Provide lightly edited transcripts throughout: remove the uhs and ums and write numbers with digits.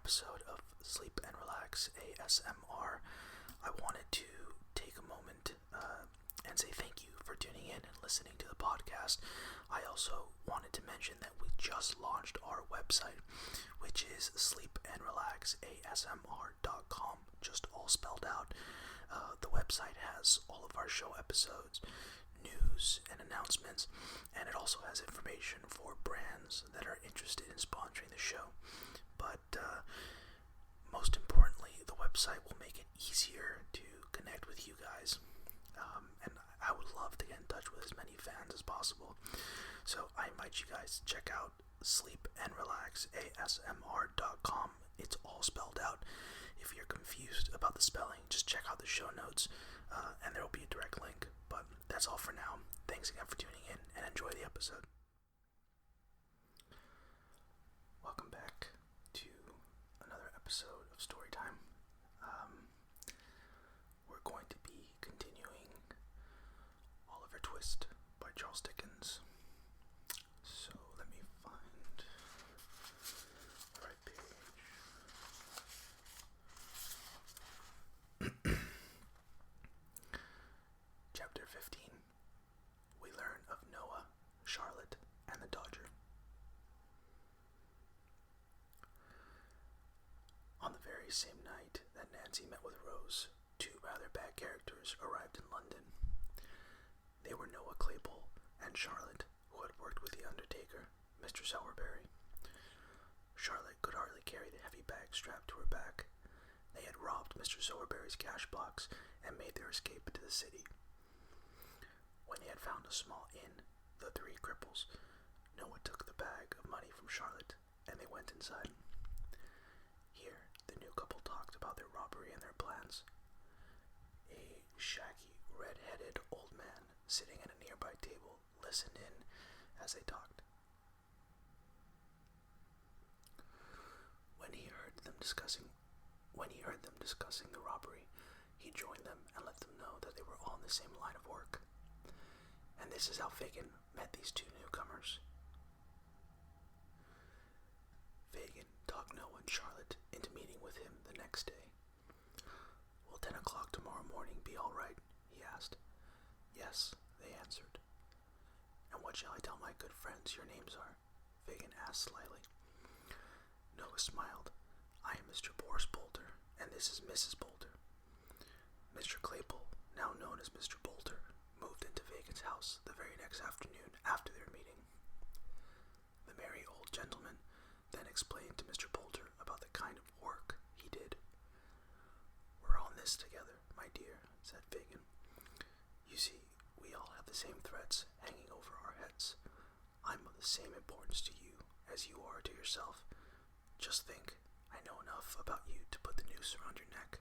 episode of Sleep and Relax ASMR. I wanted to take a moment and say thank you for tuning in and listening to the podcast. I also wanted to mention that we just launched our website, which is SleepandRelaxASMR.com, just all spelled out. The website has all of our show episodes, news and announcements, and it also has information for brands that are interested in sponsoring the show. But most importantly, the website will make it easier to connect with you guys, and I would love to get in touch with as many fans as possible. So I invite you guys to check out SleepandRelaxASMR.com. It's all spelled out. If you're confused about the spelling, just check out the show notes, and there will be a direct link. But that's all for now. Thanks again for tuning in, and enjoy the episode. Welcome back to another episode of Storytime. We're going to be continuing Oliver Twist by Charles Dickens. So let me find the right page. Chapter 15. We learn of Noah, Charlotte, and the Dodger. On the very same night that Nancy met with Rose, two rather bad characters arrived in London. They were Noah Claypole and Charlotte, who had worked with the undertaker, Mr. Sowerberry. Charlotte could hardly carry the heavy bag strapped to her back. They had robbed Mr. Sowerberry's cash box and made their escape into the city. When they had found a small inn, the three cripples, Noah took the bag of money from Charlotte, and they went inside. Here, the new couple talked about their robbery and their plans. A shaggy, red-headed old man sitting at a nearby table listened in as they talked. When he heard them discussing the robbery, he joined them and let them know that they were all in the same line of work. And this is how Fagin met these two newcomers. Fagin talked Noah and Charlotte into meeting with him the next day. Will 10 o'clock tomorrow morning be all right? He asked. Yes, they answered. And what shall I tell my good friends your names are? Fagin asked slyly. Noah smiled. I am Mr. Boris Bolter, and this is Mrs. Bolter. Mr. Claypole, now known as Mr. Bolter, moved into Fagin's house the very next afternoon after their meeting. The merry old gentleman then explained to Mr. Bolter about the kind of work he did. We're all in this together, my dear, said Fagin. You see, we all have the same threats hanging over our heads. I'm of the same importance to you as you are to yourself. Just think, I know enough about you to put the noose around your neck.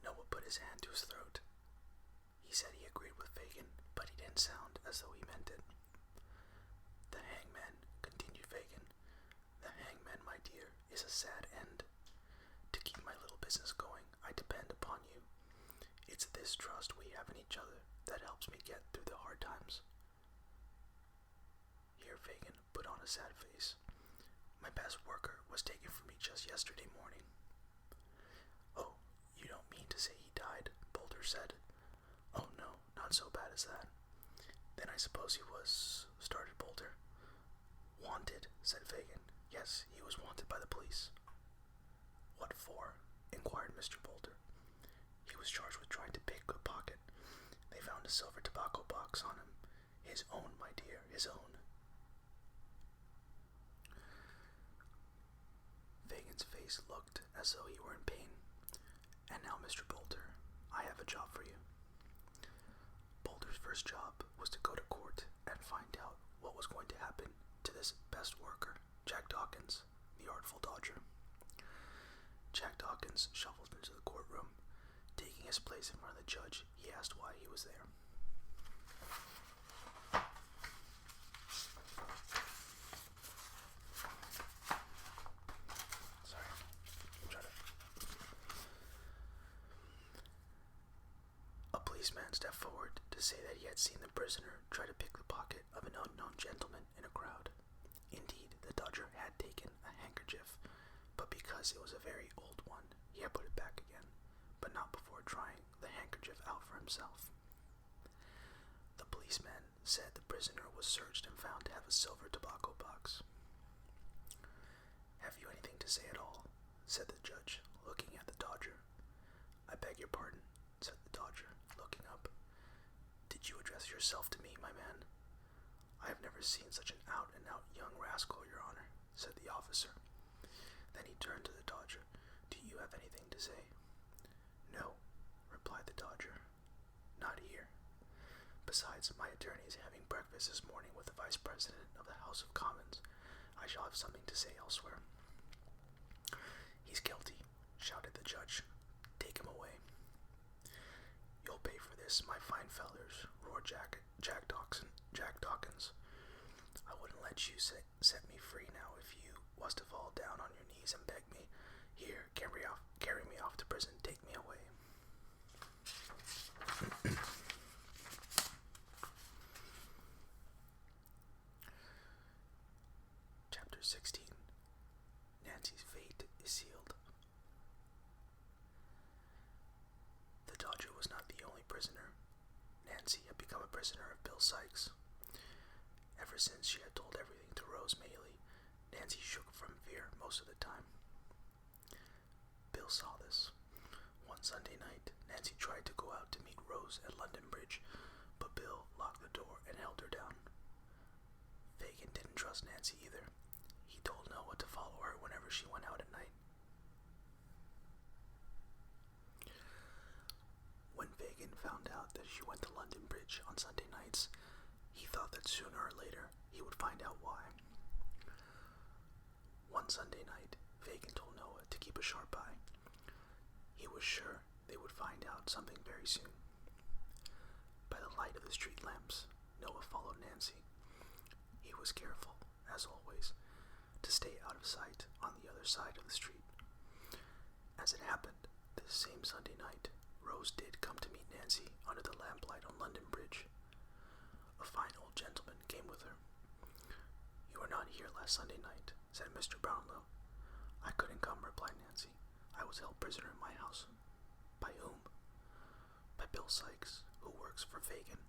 Noah put his hand to his throat. He said he agreed with Fagin, but he didn't sound as though he meant it. The hangman, continued Fagin. The hangman, my dear, is a sad end. To keep my little business going, I depend upon you. It's this trust we have in each other that helps me get through the hard times. Here Fagin put on a sad face. My best worker was taken from me just yesterday morning. Oh, you don't mean to say he died, Bolter said. Oh no, not so bad as that. Then I suppose he was, started Bolter. Wanted, said Fagin. Yes, he was wanted by the police. What for? Inquired Mr. Bolter. He was charged with trying to pick a pocket. They found a silver tobacco box on him. His own, my dear, his own. Fagin's face looked as though he were in pain. And now, Mr. Bolter, I have a job for you. Bolter's first job was to go to court and find out what was going to happen to this best worker, Jack Dawkins, the artful dodger. Jack Dawkins shuffled into the courtroom. Taking his place in front of the judge, he asked why he was there. A plea policeman stepped forward to say that he had seen the prisoner try to pick the pocket of an unknown gentleman in a crowd. Indeed, the dodger had taken a handkerchief, but because it was a very old one, he had put it back again, but not before trying the handkerchief out for himself. The policeman said the prisoner was searched and found to have a silver tobacco box. "Have you anything to say at all?" said the judge, looking at the dodger. "I beg your pardon," said the dodger, looking up. "Did you address yourself to me, my man?" "I have never seen such an out-and-out young rascal, Your Honor," said the officer. Then he turned to the dodger. "Do you have anything to say?" "No," replied the dodger. "Not here. Besides, my attorney is having breakfast this morning with the Vice President of the House of Commons. I shall have something to say elsewhere." "He's guilty," shouted the judge. "Take him away." "You'll pay for this, my fine fellers," roared Jack Dawkins. "I wouldn't let you set me free now if you was to fall down on your knees and beg me. Here, carry me off to prison. Take me away." Chapter 16. Nancy's fate is sealed. The dodger was not the only prisoner. Nancy had become a prisoner of Bill Sikes. Ever since she had told everything to Rose Maylie, Nancy shook from fear most of the time. Bill saw this. One Sunday night, Nancy tried to go out to meet Rose at London Bridge, but Bill locked the door and held her down. Fagin didn't trust Nancy either. He told Noah to follow her whenever she went out at night. When Fagin found out that she went to London Bridge on Sunday nights, he thought that sooner or later he would find out why. One Sunday night, Fagin told Noah to keep a sharp eye. He was sure they would find out something very soon. By the light of the street lamps, Noah followed Nancy. He was careful, as always, to stay out of sight on the other side of the street. As it happened, this same Sunday night, Rose did come to meet Nancy under the lamplight on London Bridge. A fine old gentleman came with her. "You were not here last Sunday night," said Mr. Brownlow. "I couldn't come," replied Nancy. "I was held prisoner in my house." "By whom?" "By Bill Sikes, who works for Fagin."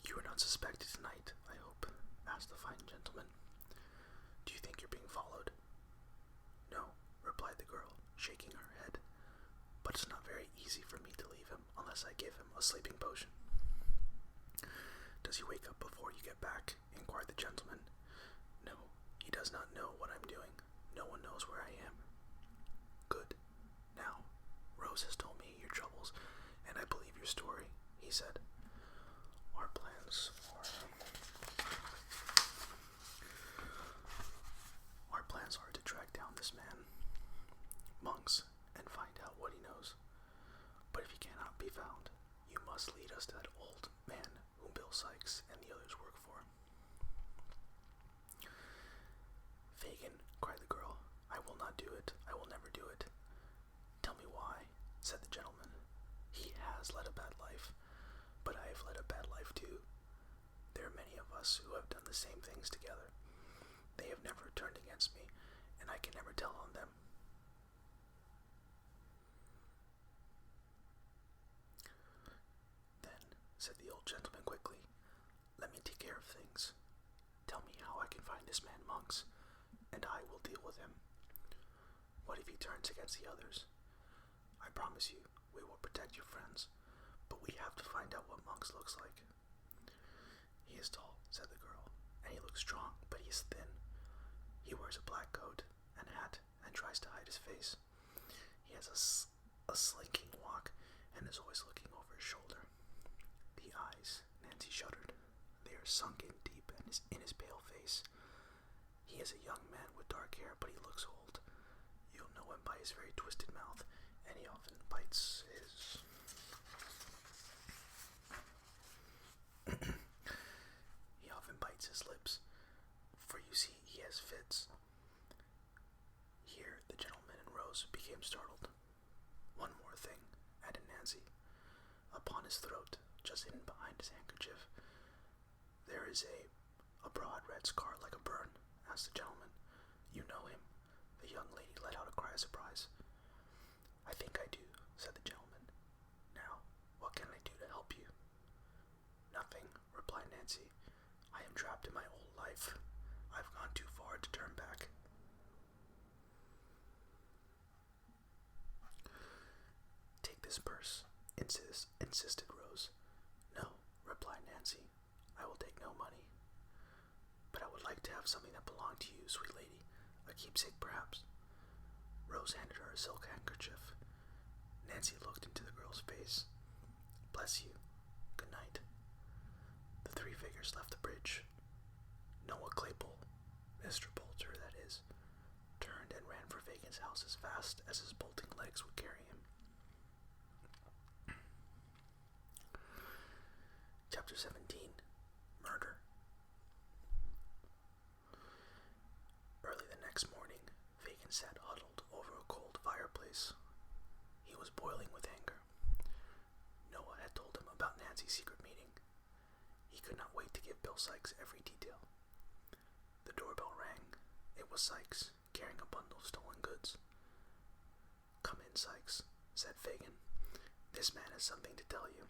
"You are not suspected tonight, I hope?" asked the fine gentleman. "Do you think you're being followed?" "No," replied the girl, shaking her head. "But it's not very easy for me to leave him unless I give him a sleeping potion." "Does he wake up before you get back?" inquired the gentleman. "No, he does not know what I'm doing. No one knows where I am." "Good. Now, Rose has told me your troubles, and I believe your story," he said. Our plans are to track down this man, Monks, and find out what he knows. But if he cannot be found, you must lead us to that old man whom Bill Sikes and the others work for." "Fagin," cried the girl, "I will not do it. I will never do it." "Tell me why," said the gentleman. "He has led a bad life, but I have led a bad life too. There are many of us who have done the same things together. They have never turned against me, and I can never tell on them." "Then," said the old gentleman quickly, "let me take care of things. Tell me how I can find this man Monks, and I will deal with him. What if he turns against the others? I promise you we will protect your friends, but we have to find out what Monks looks like." "He is tall," said the girl, "and he looks strong, but he is thin. He wears a black coat and hat and tries to hide his face. He has a slinking walk and is always looking over his shoulder." The eyes, Nancy shuddered. They are sunken deep in his pale face. He is a young man with dark hair, but he looks old. You'll know him by his very twisted mouth, and he often bites his... he often bites his lips, for you see he has fits. Here the gentleman and Rose became startled. "One more thing," added Nancy. "Upon his throat, just hidden behind his handkerchief. "There is a broad red scar like a burn?" asked the gentleman. "You know him?" The young lady let out a cry of surprise. "I think I do," said the gentleman. "Now, what can I do to help you?" "Nothing," replied Nancy. "I am trapped in my old life. I've gone too far to turn back." "Take this purse," insisted Rose. "No," replied Nancy. "I will take no money. But I would like to have something that belonged to you, sweet lady. A keepsake, perhaps." Rose handed her a silk handkerchief. Nancy looked into the girl's face. "Bless you. Good night." The three figures left the bridge. Noah Claypole, Mr. Bolter, that is, turned and ran for Fagin's house as fast as his bolting legs would carry him. Chapter 17. Murder. Early the next morning, Fagin sat huddled over a cold fireplace. He was boiling with anger. Noah had told him about Nancy's secret meeting. He could not wait to give Bill Sykes every detail. The doorbell rang. It was Sykes, carrying a bundle of stolen goods. "Come in, Sykes," said Fagin. "This man has something to tell you."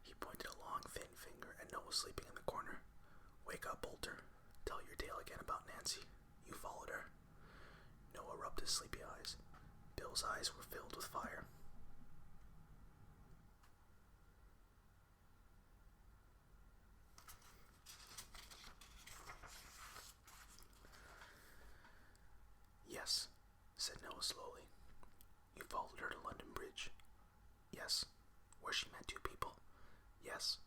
He pointed a long, thin finger at Noah sleeping in the corner. "Wake up, Bolter. Tell your tale again about Nancy. You followed her." Noah rubbed his sleepy eyes. Bill's eyes were filled with fire. "Yes," said Noah slowly. "You followed her to London Bridge?" "Yes." "Where she met two people?" "Yes."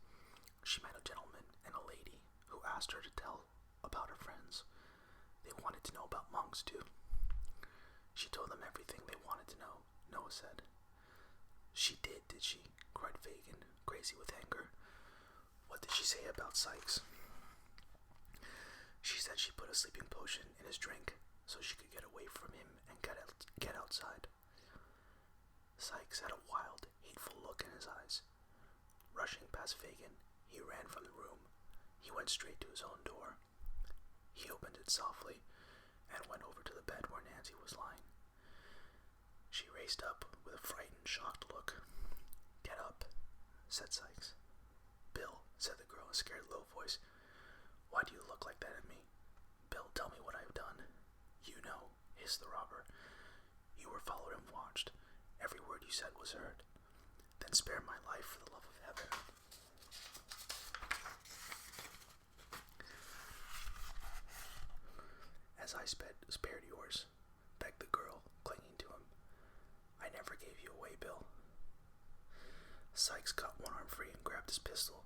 "She met a gentleman and a lady who asked her to tell about her friends. They wanted to know about monks, too." "She told them everything they wanted to know," Noah said. "She did she?" cried Fagin, crazy with anger. "What did she say about Sykes?" "She said she put a sleeping potion in his drink so she could get away from him and get outside." Sykes had a wild, hateful look in his eyes. Rushing past Fagin, he ran from the room. He went straight to his own door. He opened it softly and went over to the bed where Nancy was lying. She raised up with a frightened, shocked look. "Get up," said Sykes. "Bill," said the girl in a scared, low voice. "Why do you look like that at me? Bill, tell me what I've done." "You know," hissed the robber. "You were followed and watched. Every word you said was heard. Then spare my life for the love of heaven." "As I spared yours," begged the girl, clinging to him. "I never gave you away, Bill." Sykes got one arm free and grabbed his pistol.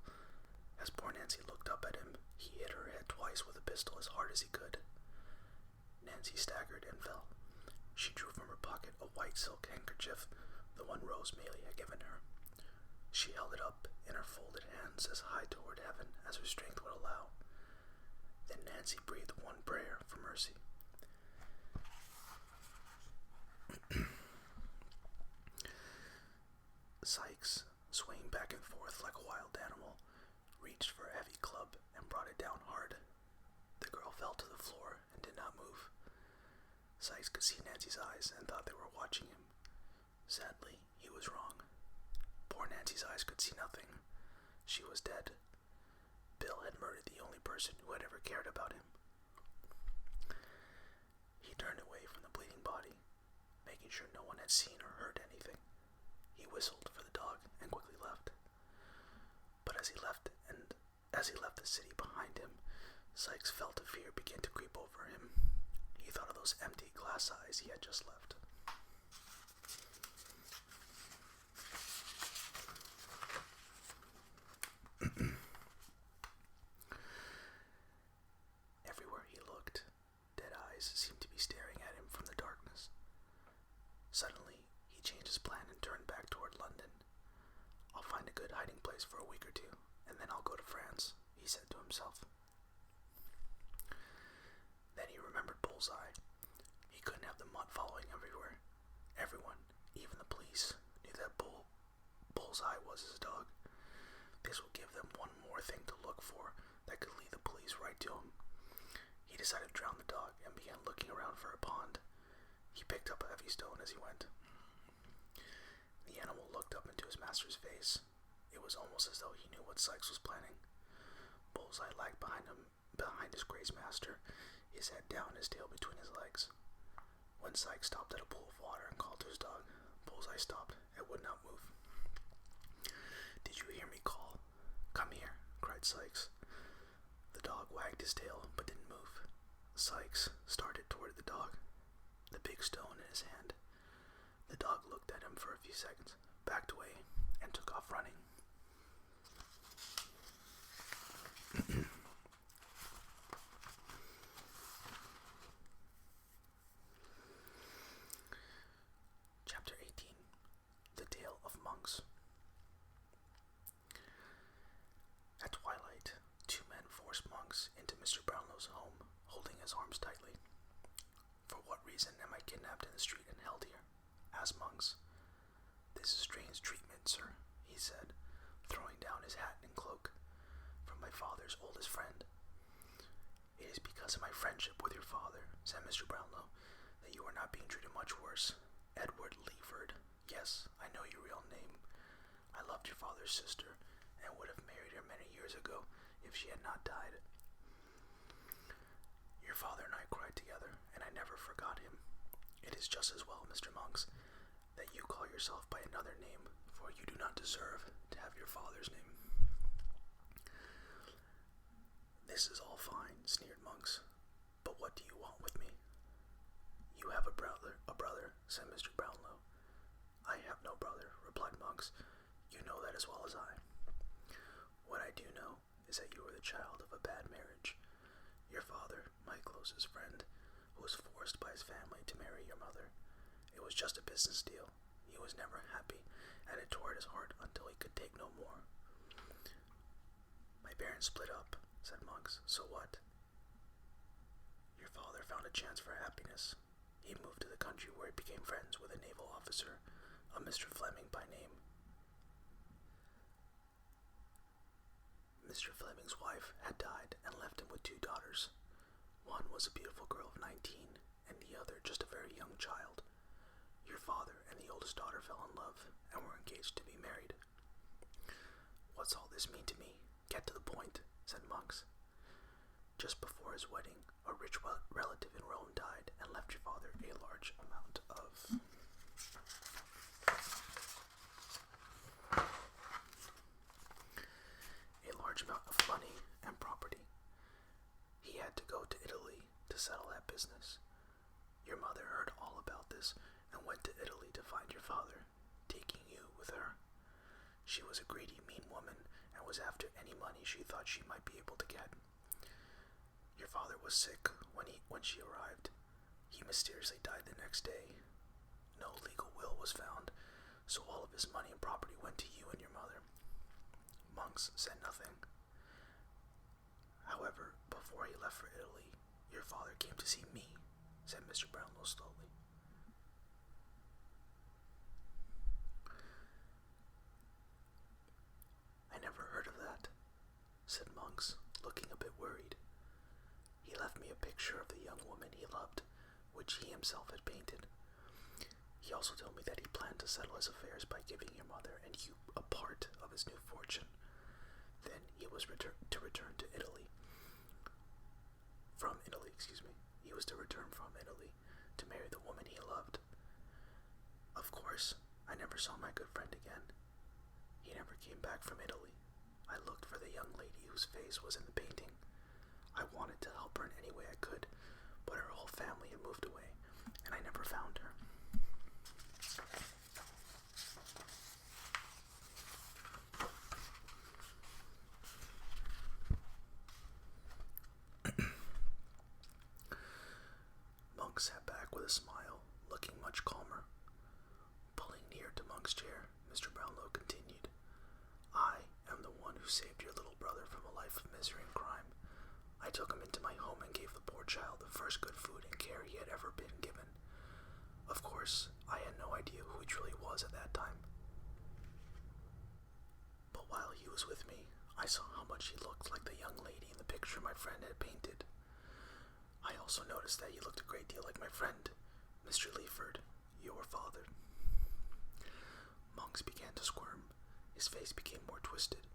As poor Nancy looked up at him, he hit her head twice with a pistol as hard as he could. Nancy staggered and fell. She drew from her pocket a white silk handkerchief, the one Rose Maylie had given her. She held it up in her folded hands as high toward heaven as her strength would allow. Then Nancy breathed one prayer for mercy. Sykes, swaying back and forth like a wild animal, reached for a heavy club and brought it down hard. The girl fell to the floor and did not move. Sykes could see Nancy's eyes and thought they were watching him. Sadly, he was wrong. Poor Nancy's eyes could see nothing. She was dead. Bill had murdered the only person who had ever cared about him. He turned away from the bleeding body, making sure no one had seen or heard anything. He whistled for the dog and quickly left. But as he left the city behind him, Sykes felt a fear begin to creep over him. He thought of those empty glass eyes he had just left. Everywhere he looked, dead eyes seemed to be staring at him from the darkness. Suddenly, he changed his plan and turned back toward London. "I'll find a good hiding place for a week or two, and then I'll go to France," he said to himself. Then he remembered Bullseye. He couldn't have the mutt following everywhere. Everyone, even the police, knew Bullseye was his dog. This would give them one more thing to look for that could lead the police right to him. He decided to drown the dog and began looking around for a pond. He picked up a heavy stone as he went. The animal looked up into his master's face. It was almost as though he knew what Sykes was planning. Bullseye lagged behind his grazed master, his head down, his tail between his legs. When Sykes stopped at a pool of water and called to his dog, Bullseye stopped and would not move. "Did you hear me call? Come here," cried Sykes. The dog wagged his tail but didn't move. Sykes started toward the dog, the big stone in his hand. The dog looked at him for a few seconds, backed away, and took off running. Chapter 18. The Tale of Monks. At twilight, two men forced Monks into Mr. Brownlow's home, holding his arms tightly. "For what reason am I kidnapped in the street and held here?" asked Monks. "This is strange treatment, sir," he said, throwing down his hat and cloak. "From my father's oldest friend." "It is because of my friendship with your father," said Mr. Brownlow, "that you are not being treated much worse. Edward Leeford. Yes, I know your real name. I loved your father's sister, and would have married her many years ago if she had not died. Your father and I cried together, and I never forgot him. It is just as well, Mr. Monks, that you call yourself by another name, for you do not deserve to have your father's name." "This is all fine," sneered Monks, "but what do you want with me?" "You have a brother, said Mr. Brownlow. "I have no brother," replied Monks. "You know that as well as I. What I do know is that you are the child of a bad marriage. Your father, my closest friend, was forced by his family to marry your mother. It was just a business deal. He was never happy, and it tore at his heart until he could take no more." "My parents split up," said Monks. "So what?" "Your father found a chance for happiness. He moved to the country where he became friends with a naval officer, a Mr. Fleming by name. Mr. Fleming's wife had died and left him with two daughters. One was a beautiful girl of 19, and the other just a very young child. Your father and the oldest daughter fell in love and were engaged to be married." "What's all this mean to me? Get to the point," said Monks. "Just before his wedding, a rich relative in Rome died and left your father a large amount of money and property. He had to go to Italy to settle that business. Your mother heard all about this and went to Italy to find your father, taking you with her. She was a greedy, mean woman and was after any money she thought she might be able to get. Your father was sick when she arrived. He mysteriously died the next day. No legal will was found, so all of his money and property went to you and your mother." Monks said nothing. "However, before he left for Italy, your father came to see me," said Mr. Brownlow slowly. "I never heard of that," said Monks, looking a bit worried. "He left me a picture of the young woman he loved, which he himself had painted. He also told me that he planned to settle his affairs by giving your mother and you a part of his new fortune. Then he was to return to Italy. He was to return from Italy to marry the woman he loved. Of course, I never saw my good friend again. He never came back from Italy. I looked for the young lady whose face was in the painting. I wanted to help her in any way I could, but her whole family had moved away, and I never found her." Monk sat back with a smile, looking much calmer. Pulling near to Monk's chair, Mr. Brownlow continued, "I am the one who saved your little brother from a life of misery and crime. I took him into my home and gave the poor child the first good food and care he had ever been given. Of course, I had no idea who he truly was at that time." was with me, I saw how much he looked like the young lady in the picture my friend had painted. I also noticed that he looked a great deal like my friend, Mr. Leaford, your father. Monks began to squirm. His face became more twisted.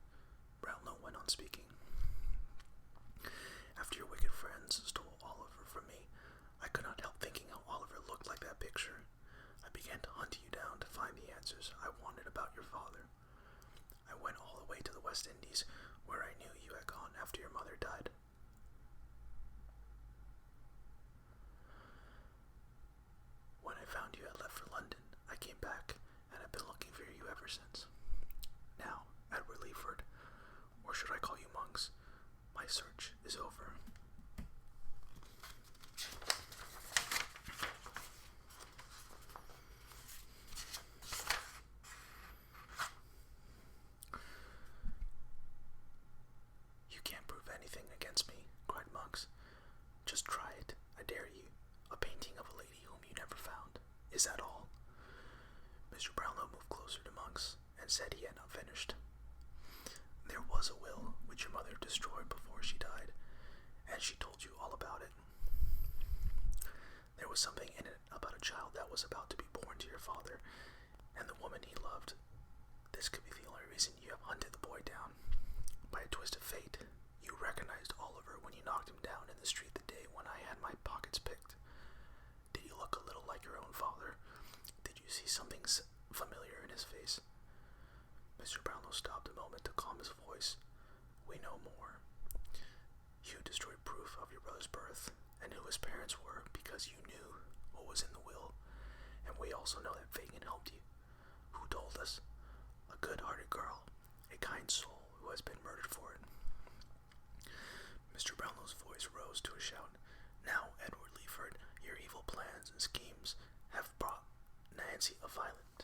Brownlow went on speaking. After your wicked friends stole Oliver from me, I could not help thinking how Oliver looked like that picture. I began to hunt you down to find the answers I wanted about your father. I went all the way to the West Indies, where I knew you had gone after your mother died. When I found you had left for London, I came back, and I've been looking for you ever since. Now, Edward Leaford, or should I call you Monks, my search is over. You can't prove anything against me, cried Monks. Just try it, I dare you. A painting of a lady whom you never found. Is that all? Mr. Brownlow moved closer to Monks and said he had not finished. There was a will which your mother destroyed before she died, and she told you all about it. There was something in it about a child that was about to be born to your father and the woman he loved. This could be the only reason you have hunted the boy down. By a twist of fate, you recognized Oliver when you knocked him down in the street the day when I had my pockets picked. Did he look a little like your own father? Did you see something familiar in his face? Mr. Brownlow stopped a moment to calm his voice. We know more. You destroyed proof of your brother's birth and who his parents were because you knew what was in the will, and we also know that Fagin helped you. Who told us? A good-hearted girl, a kind soul who has been murdered for it. Mr. Brownlow's voice rose to a shout. Now, Edward Leaford, your evil plans and schemes have brought Nancy a violent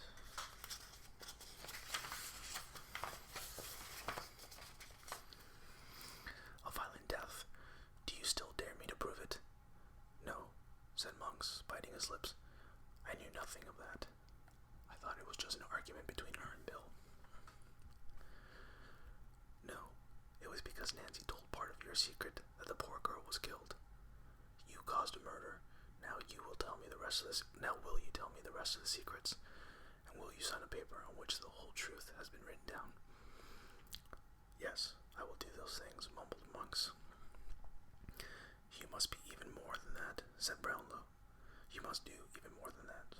death. Do you still dare me to prove it? No, said Monks, biting his lips. I knew nothing of that. I thought it was just an argument between her and Bill. No, it was because Nancy told part of your secret that the poor girl was killed. You caused a murder. Now will you tell me the rest of the secrets? And will you sign a paper on which the whole truth has been written down? Yes, I will do those things, mumbled Monks. You must be even more than that, said Brownlow. You must do even more than that,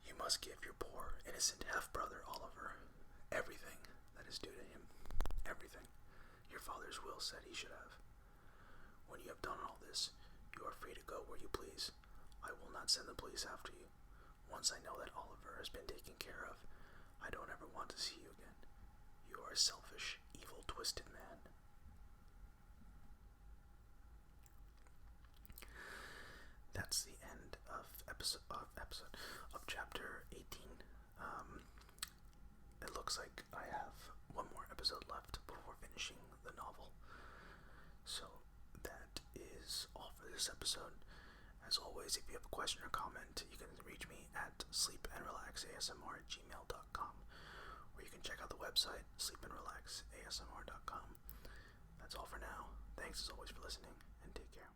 You must give your poor, innocent half-brother Oliver everything that is due to him. Everything your father's will said he should have. When you have done all this, you are free to go where you please. I will not send the police after you. Once I know that Oliver has been taken care of, I don't ever want to see you again. You are a selfish, evil, twisted man. That's the end of chapter 18. It looks like I have one more episode left before finishing the novel. So that is all for this episode. As always, if you have a question or comment, you can reach me at sleepandrelaxasmr@gmail.com, or you can check out the website sleepandrelaxasmr.com. That's all for now. Thanks as always for listening, and take care.